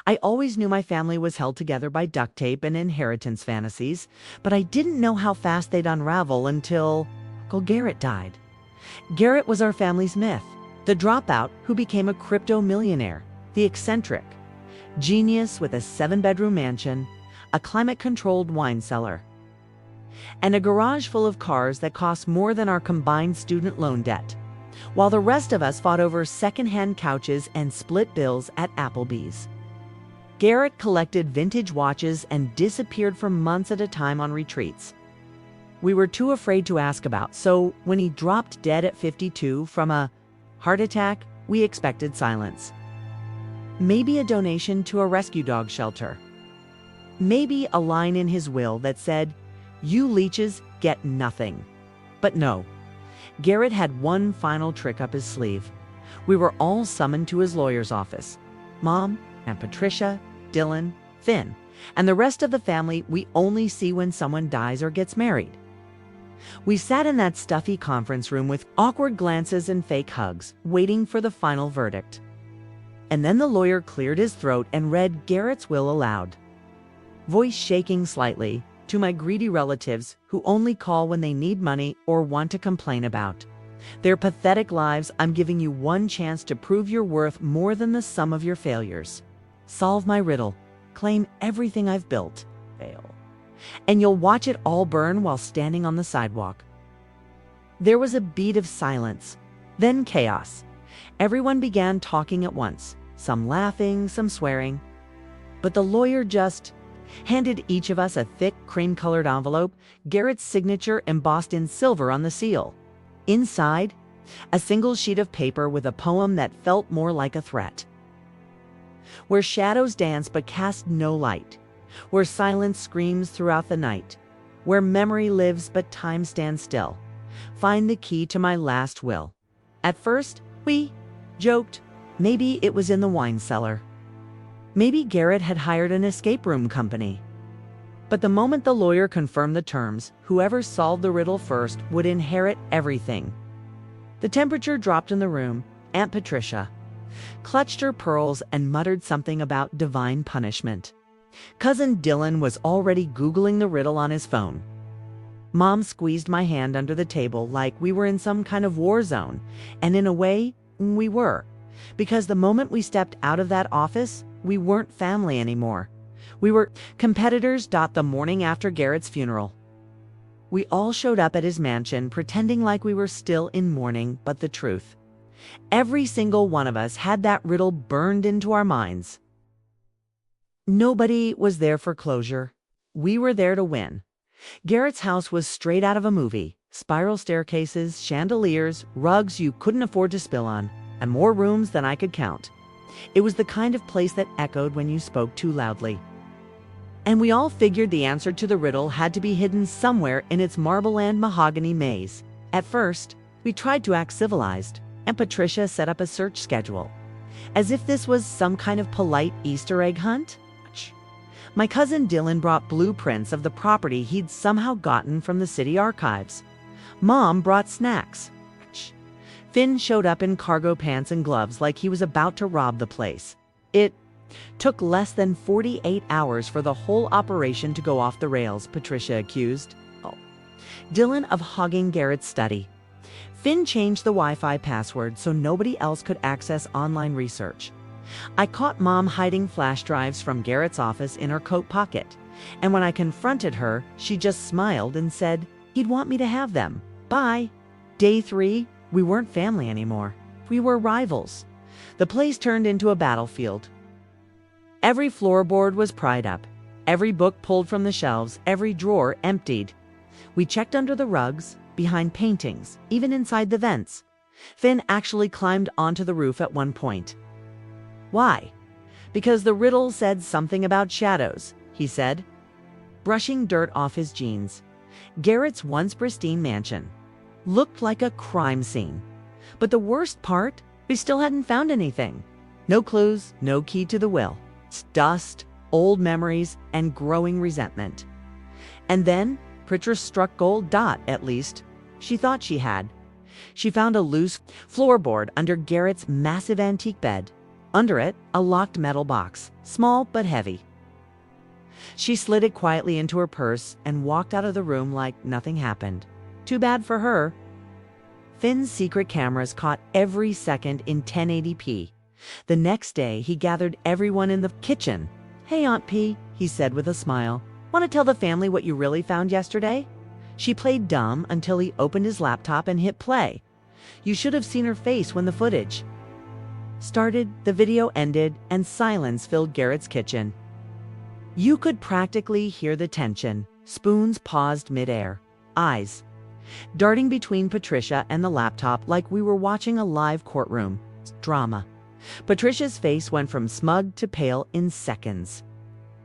I always knew my family was held together by duct tape and inheritance fantasies, but I didn't know how fast they'd unravel until Uncle Garrett died. Garrett was our family's myth, the dropout who became a crypto millionaire, the eccentric, genius with a 7-bedroom mansion, a climate-controlled wine cellar, and a garage full of cars that cost more than our combined student loan debt, while the rest of us fought over second-hand couches and split bills at Applebee's. Garrett collected vintage watches and disappeared for months at a time on retreats. We were too afraid to ask about, so when he dropped dead at 52 from a heart attack, we expected silence. Maybe a donation to a rescue dog shelter. Maybe a line in his will that said, "You leeches get nothing." But no, Garrett had one final trick up his sleeve. We were all summoned to his lawyer's office. Mom, Aunt Patricia, Dylan, Finn, and the rest of the family we only see when someone dies or gets married. We sat in that stuffy conference room with awkward glances and fake hugs, waiting for the final verdict. And then the lawyer cleared his throat and read Garrett's will aloud, voice shaking slightly, to my greedy relatives who only call when they need money or want to complain about their pathetic lives. I'm giving you one chance to prove your worth more than the sum of your failures. Solve my riddle, claim everything I've built, fail, and you'll watch it all burn while standing on the sidewalk. There was a beat of silence, then chaos. Everyone began talking at once, some laughing, some swearing. But the lawyer just handed each of us a thick, cream-colored envelope, Garrett's signature embossed in silver on the seal. Inside, a single sheet of paper with a poem that felt more like a threat. Where shadows dance but cast no light, where silence screams throughout the night, where memory lives but time stands still, find the key to my last will. At first, we joked maybe it was in the wine cellar. Maybe Garrett had hired an escape room company. But the moment the lawyer confirmed the terms, whoever solved the riddle first would inherit everything. The temperature dropped in the room. Aunt Patricia clutched her pearls and muttered something about divine punishment. Cousin Dylan was already Googling the riddle on his phone. Mom squeezed my hand under the table like we were in some kind of war zone, and in a way, we were. Because the moment we stepped out of that office, we weren't family anymore. We were competitors. The morning after Garrett's funeral, we all showed up at his mansion pretending like we were still in mourning, but the truth, every single one of us had that riddle burned into our minds. Nobody was there for closure. We were there to win. Garrett's house was straight out of a movie. Spiral staircases, chandeliers, rugs you couldn't afford to spill on, and more rooms than I could count. It was the kind of place that echoed when you spoke too loudly. And we all figured the answer to the riddle had to be hidden somewhere in its marble and mahogany maze. At first, we tried to act civilized, and Patricia set up a search schedule, as if this was some kind of polite Easter egg hunt. My cousin Dylan brought blueprints of the property he'd somehow gotten from the city archives. Mom brought snacks. Finn showed up in cargo pants and gloves like he was about to rob the place. It took less than 48 hours for the whole operation to go off the rails, Patricia accused Dylan of hogging Garrett's study. Finn changed the Wi-Fi password so nobody else could access online research. I caught Mom hiding flash drives from Garrett's office in her coat pocket, and when I confronted her, she just smiled and said he'd want me to have them. Bye. Day 3, we weren't family anymore. We were rivals. The place turned into a battlefield. Every floorboard was pried up, every book pulled from the shelves, every drawer emptied. We checked under the rugs, behind paintings, even inside the vents. Finn actually climbed onto the roof at one point. Why? Because the riddle said something about shadows, he said, brushing dirt off his jeans. Garrett's once pristine mansion looked like a crime scene. But the worst part, we still hadn't found anything. No clues, no key to the will. Dust, old memories, and growing resentment. And then, Pritchard struck gold. At least, she thought she had. She found a loose floorboard under Garrett's massive antique bed. Under it, a locked metal box, small but heavy. She slid it quietly into her purse and walked out of the room like nothing happened. Too bad for her. Finn's secret cameras caught every second in 1080p. The next day, he gathered everyone in the kitchen. "Hey, Aunt P," he said with a smile. "Want to tell the family what you really found yesterday?" She played dumb until he opened his laptop and hit play. You should have seen her face when the footage started, the video ended, and silence filled Garrett's kitchen. You could practically hear the tension. Spoons paused midair. Eyes darting between Patricia and the laptop like we were watching a live courtroom drama. Patricia's face went from smug to pale in seconds.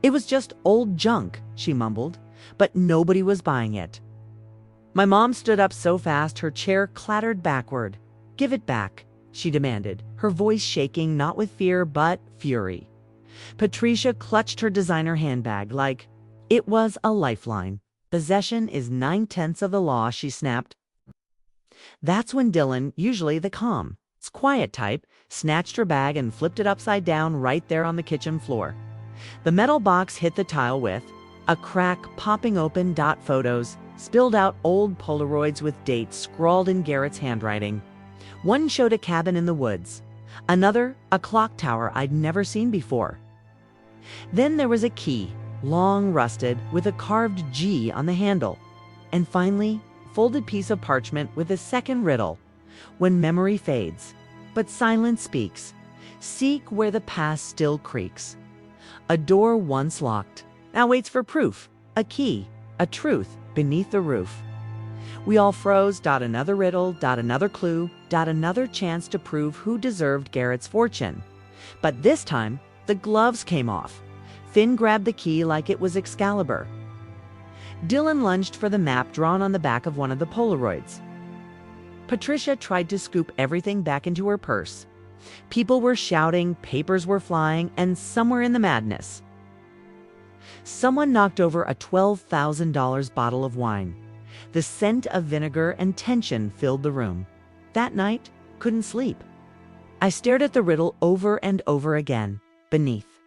"It was just old junk," she mumbled, but nobody was buying it. My mom stood up so fast her chair clattered backward. "Give it back," she demanded, her voice shaking not with fear but fury. Patricia clutched her designer handbag like it was a lifeline. "Possession is 9/10 of the law," she snapped. That's when Dylan, usually the calm, quiet type, snatched her bag and flipped it upside down right there on the kitchen floor. The metal box hit the tile with a crack popping open. Photos spilled out, old Polaroids with dates scrawled in Garrett's handwriting. One showed a cabin in the woods, another a clock tower I'd never seen before. Then there was a key, long rusted, with a carved G on the handle. And finally, a folded piece of parchment with a second riddle. When memory fades, but silence speaks, seek where the past still creaks. A door once locked now waits for proof, a key, a truth beneath the roof. We all froze. Another riddle. Another clue. Another chance to prove who deserved Garrett's fortune. But this time, the gloves came off. Finn grabbed the key like it was Excalibur. Dylan lunged for the map drawn on the back of one of the Polaroids. Patricia tried to scoop everything back into her purse. People were shouting, papers were flying, and somewhere in the madness, someone knocked over a $12,000 bottle of wine. The scent of vinegar and tension filled the room. That night, couldn't sleep. I stared at the riddle over and over again. Beneath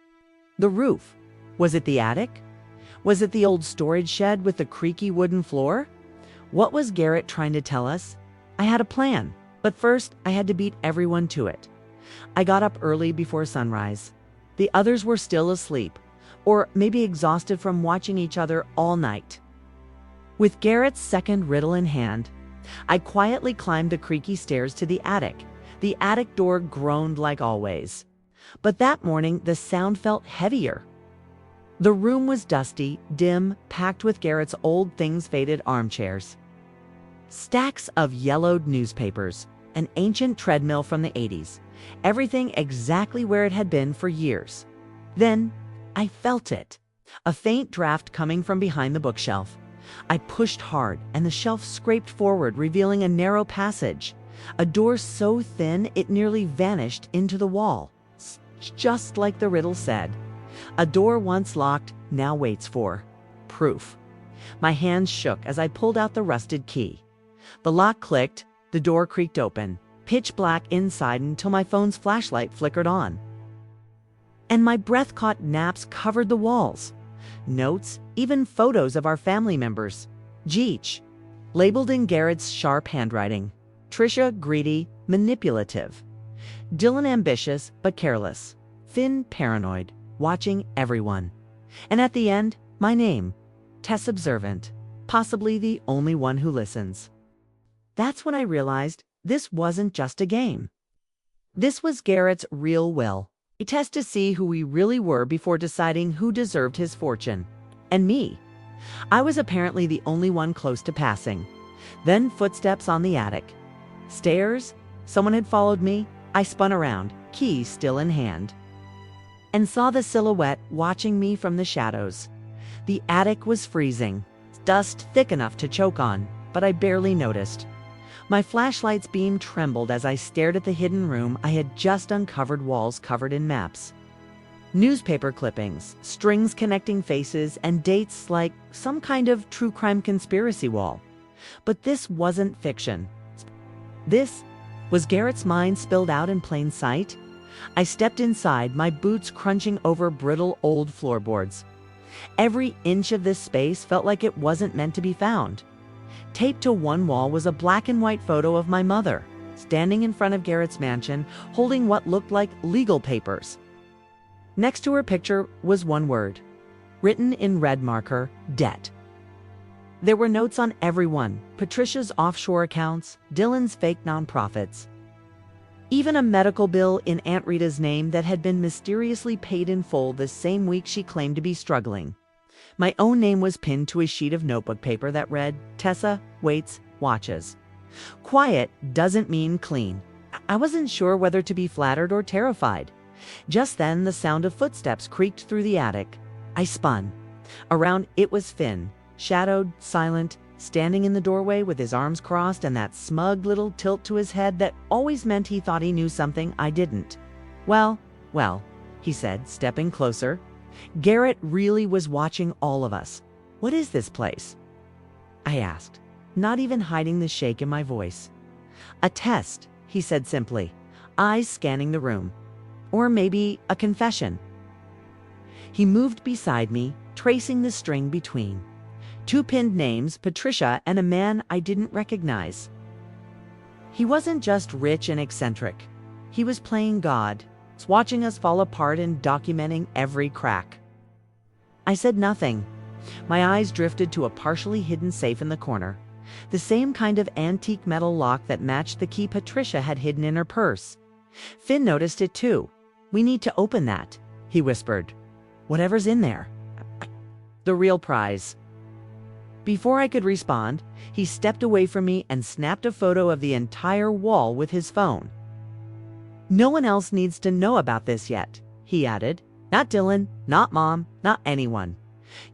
the roof. Was it the attic? Was it the old storage shed with the creaky wooden floor? What was Garrett trying to tell us? I had a plan, but first I had to beat everyone to it. I got up early before sunrise. The others were still asleep, or maybe exhausted from watching each other all night. With Garrett's second riddle in hand, I quietly climbed the creaky stairs to the attic. The attic door groaned like always. But that morning, the sound felt heavier. The room was dusty, dim, packed with Garrett's old things, faded armchairs, stacks of yellowed newspapers, an ancient treadmill from the 80s, everything exactly where it had been for years. Then I felt it, a faint draft coming from behind the bookshelf. I pushed hard, and the shelf scraped forward, revealing a narrow passage, a door so thin it nearly vanished into the wall. Just like the riddle said, a door once locked now waits for proof. My hands shook as I pulled out the rusted key. The lock clicked, the door creaked open, pitch black inside until my phone's flashlight flickered on. And my breath caught naps covered the walls. Notes, even photos of our family members. Geech, labeled in Garrett's sharp handwriting. Tricia, greedy, manipulative. Dylan, ambitious but careless. Finn, paranoid, watching everyone. And at the end, my name, Tess, observant, possibly the only one who listens. That's when I realized this wasn't just a game. This was Garrett's real will, a test to see who we really were before deciding who deserved his fortune. And me. I was apparently the only one close to passing. Then footsteps on the attic. Stairs. Someone had followed me. I spun around, key still in hand, and saw the silhouette watching me from the shadows. The attic was freezing, dust thick enough to choke on, but I barely noticed. My flashlight's beam trembled as I stared at the hidden room I had just uncovered, walls covered in maps, newspaper clippings, strings connecting faces, and dates like some kind of true crime conspiracy wall. But this wasn't fiction. This was Garrett's mind spilled out in plain sight. I stepped inside, my boots crunching over brittle old floorboards. Every inch of this space felt like it wasn't meant to be found. Taped to one wall was a black and white photo of my mother, standing in front of Garrett's mansion, holding what looked like legal papers. Next to her picture was one word, written in red marker, debt. There were notes on everyone: Patricia's offshore accounts, Dylan's fake nonprofits, even a medical bill in Aunt Rita's name that had been mysteriously paid in full the same week she claimed to be struggling. My own name was pinned to a sheet of notebook paper that read, Tessa waits, watches. Quiet doesn't mean clean. I wasn't sure whether to be flattered or terrified. Just then, the sound of footsteps creaked through the attic. I spun. Around it was Finn, shadowed, silent, standing in the doorway with his arms crossed and that smug little tilt to his head that always meant he thought he knew something I didn't. Well, he said, stepping closer. Garrett really was watching all of us. What is this place? I asked, not even hiding the shake in my voice. A test, he said simply, eyes scanning the room. Or maybe a confession. He moved beside me, tracing the string between. 2 pinned names, Patricia and a man I didn't recognize. He wasn't just rich and eccentric. He was playing God, watching us fall apart and documenting every crack. I said nothing. My eyes drifted to a partially hidden safe in the corner, the same kind of antique metal lock that matched the key Patricia had hidden in her purse. Finn noticed it too. We need to open that, he whispered. Whatever's in there. The real prize. Before I could respond, he stepped away from me and snapped a photo of the entire wall with his phone. No one else needs to know about this yet, he added. Not Dylan, not Mom, not anyone.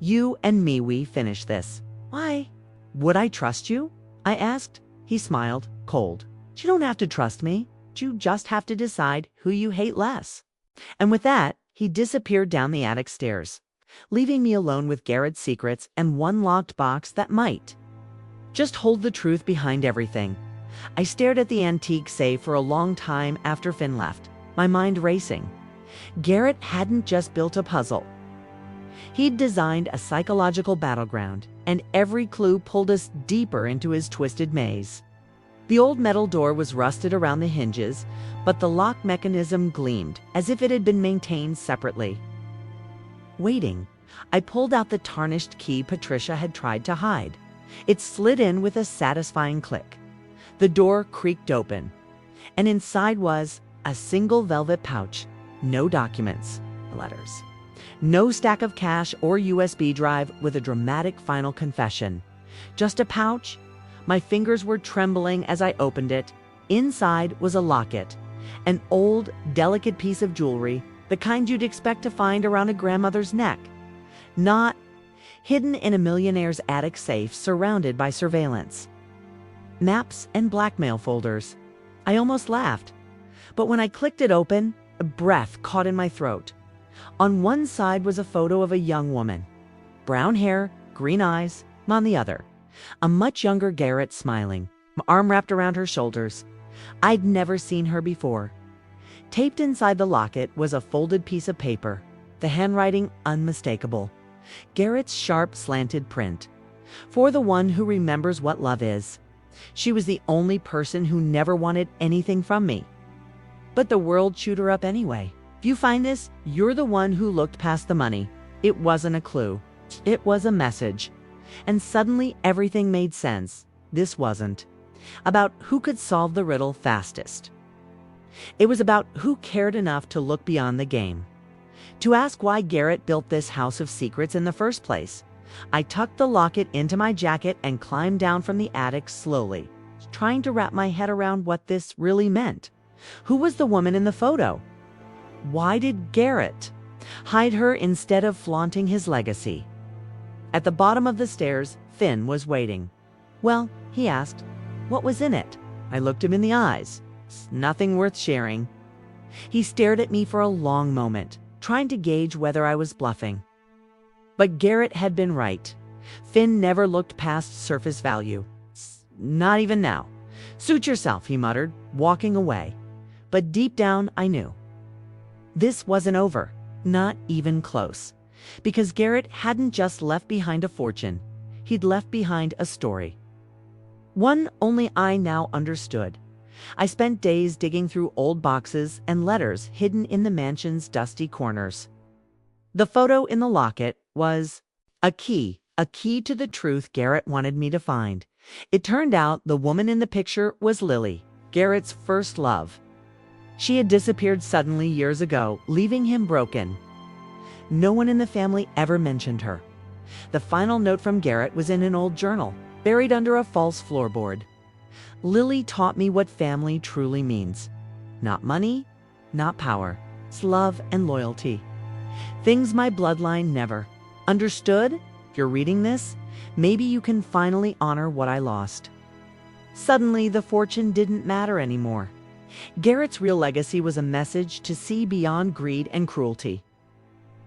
You and me, we finish this. Why? Would I trust you? I asked. He smiled, cold. You don't have to trust me. You just have to decide who you hate less. And with that, he disappeared down the attic stairs, leaving me alone with Garrett's secrets and one locked box that might just hold the truth behind everything. I stared at the antique safe for a long time after Finn left, my mind racing. Garrett hadn't just built a puzzle. He'd designed a psychological battleground, and every clue pulled us deeper into his twisted maze. The old metal door was rusted around the hinges, but the lock mechanism gleamed as if it had been maintained separately. Waiting, I pulled out the tarnished key Patricia had tried to hide. It slid in with a satisfying click. The door creaked open, and inside was a single velvet pouch, no documents, letters, no stack of cash or USB drive with a dramatic final confession. Just a pouch. My fingers were trembling as I opened it. Inside was a locket, an old, delicate piece of jewelry, the kind you'd expect to find around a grandmother's neck. Not hidden in a millionaire's attic safe surrounded by surveillance. Maps and blackmail folders. I almost laughed. But when I clicked it open, a breath caught in my throat. On one side was a photo of a young woman. Brown hair, green eyes. On the other, a much younger Garrett smiling, arm wrapped around her shoulders. I'd never seen her before. Taped inside the locket was a folded piece of paper, the handwriting unmistakable. Garrett's sharp, slanted print. For the one who remembers what love is. She was the only person who never wanted anything from me. But the world chewed her up anyway. If you find this, you're the one who looked past the money. It wasn't a clue. It was a message. And suddenly everything made sense. This wasn't about who could solve the riddle fastest. It was about who cared enough to look beyond the game. To ask why Garrett built this house of secrets in the first place. I tucked the locket into my jacket and climbed down from the attic slowly, trying to wrap my head around what this really meant. Who was the woman in the photo? Why did Garrett hide her instead of flaunting his legacy? At the bottom of the stairs, Finn was waiting. Well, he asked, what was in it? I looked him in the eyes. Nothing worth sharing. He stared at me for a long moment, trying to gauge whether I was bluffing. But Garrett had been right. Finn never looked past surface value. Not even now. Suit yourself, he muttered, walking away. But deep down, I knew. This wasn't over, not even close, because Garrett hadn't just left behind a fortune, he'd left behind a story. One only I now understood. I spent days digging through old boxes and letters hidden in the mansion's dusty corners. The photo in the locket was a key to the truth Garrett wanted me to find. It turned out the woman in the picture was Lily, Garrett's first love. She had disappeared suddenly years ago, leaving him broken. No one in the family ever mentioned her. The final note from Garrett was in an old journal, buried under a false floorboard. Lily taught me what family truly means. Not money, not power. It's love and loyalty. Things my bloodline never. Understood? If you're reading this, maybe you can finally honor what I lost. Suddenly, the fortune didn't matter anymore. Garrett's real legacy was a message to see beyond greed and cruelty.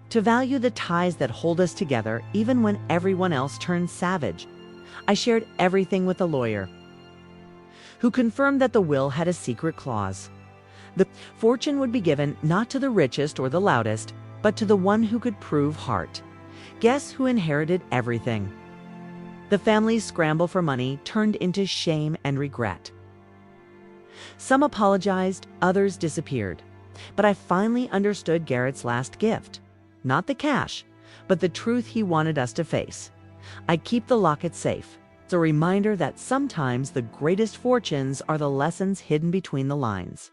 To value the ties that hold us together even when everyone else turns savage. I shared everything with a lawyer, who confirmed that the will had a secret clause. The fortune would be given not to the richest or the loudest, but to the one who could prove heart. Guess who inherited everything? The family's scramble for money turned into shame and regret. Some apologized, others disappeared. But I finally understood Garrett's last gift. Not the cash, but the truth he wanted us to face. I keep the locket safe. It's a reminder that sometimes the greatest fortunes are the lessons hidden between the lines.